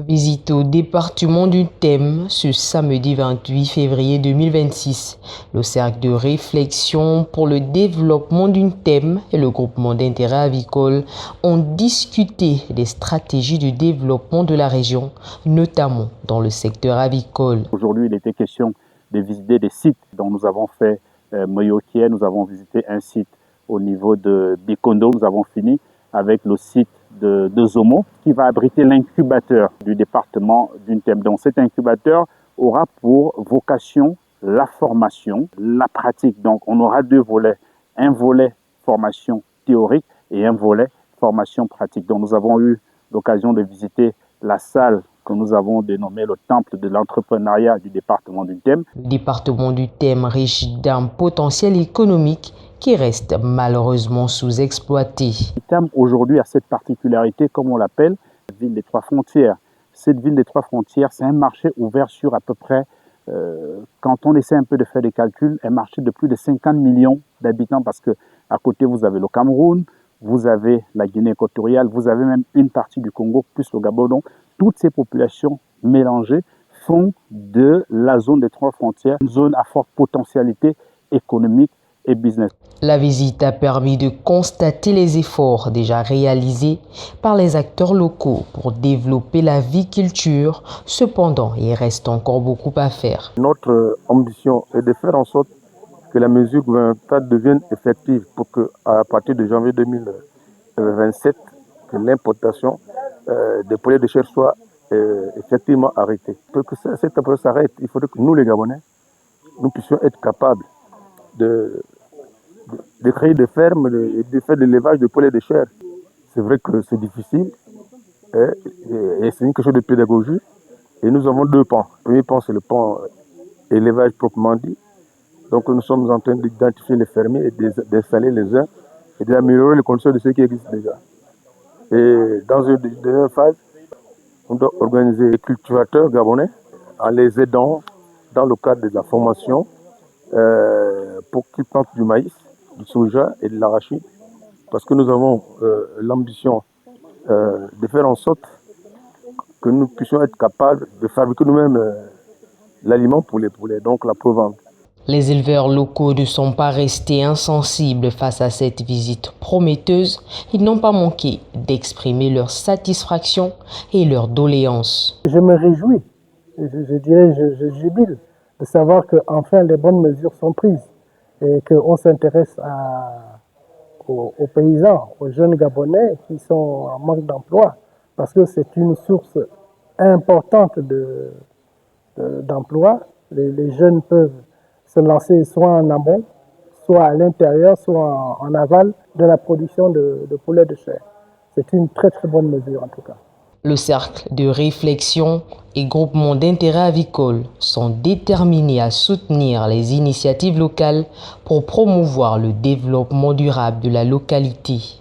Visite au département du Thème ce samedi 28 février 2026. Le cercle de réflexion pour le développement du Thème et le groupement d'intérêt avicole ont discuté des stratégies de développement de la région, notamment dans le secteur avicole. Aujourd'hui, il était question de visiter des sites dont nous avons fait Moyokier, nous avons visité un site au niveau de Bikondo, nous avons fini avec le site de Zomo qui va abriter l'incubateur du département du Thème. Donc cet incubateur aura pour vocation la formation, la pratique. Donc on aura deux volets, un volet formation théorique et un volet formation pratique. Donc nous avons eu l'occasion de visiter la salle que nous avons dénommée le temple de l'entrepreneuriat du département du Thème. Le département du Thème riche d'un potentiel économique qui reste malheureusement sous-exploité. Le Thème aujourd'hui a cette particularité, comme on l'appelle, la ville des trois frontières. Cette ville des trois frontières, c'est un marché ouvert sur à peu près, quand on essaie un peu de faire des calculs, un marché de plus de 50 millions d'habitants parce que à côté vous avez le Cameroun, vous avez la Guinée équatoriale, vous avez même une partie du Congo plus le Gabon. Donc, toutes ces populations mélangées font de la zone des trois frontières une zone à forte potentialité économique et business. La visite a permis de constater les efforts déjà réalisés par les acteurs locaux pour développer la viculture. Cependant, il reste encore beaucoup à faire. Notre ambition est de faire en sorte que la mesure gouvernementale devienne effective pour qu'à partir de janvier 2027, que l'importation des poulets de chair soit effectivement arrêtée. Pour que cette approche s'arrête, il faudrait que nous, les Gabonais, nous puissions être capables de créer des fermes et de faire de l'élevage de poulets de chair. C'est vrai que c'est difficile et c'est quelque chose de pédagogique. Et nous avons deux pans. Le premier pan, c'est le pan élevage proprement dit. Donc nous sommes en train d'identifier les fermiers et d'installer les uns et d'améliorer les conditions de ceux qui existent déjà. Et dans une deuxième phase, on doit organiser les cultivateurs gabonais en les aidant dans le cadre de la formation pour qu'ils plantent du maïs, du soja et de l'arachide. Parce que nous avons l'ambition de faire en sorte que nous puissions être capables de fabriquer nous-mêmes l'aliment pour les poulets, donc la provente. Les éleveurs locaux ne sont pas restés insensibles face à cette visite prometteuse. Ils n'ont pas manqué d'exprimer leur satisfaction et leur doléance. Je me réjouis, je jubile de savoir qu'enfin les bonnes mesures sont prises et qu'on s'intéresse aux paysans, aux jeunes Gabonais qui sont en manque d'emploi, parce que c'est une source importante d'emploi. Les jeunes peuvent se lancer soit en amont, soit à l'intérieur, soit en aval de la production de poulets de chair. C'est une très très bonne mesure en tout cas. Le cercle de réflexion et groupement d'intérêt avicole sont déterminés à soutenir les initiatives locales pour promouvoir le développement durable de la localité.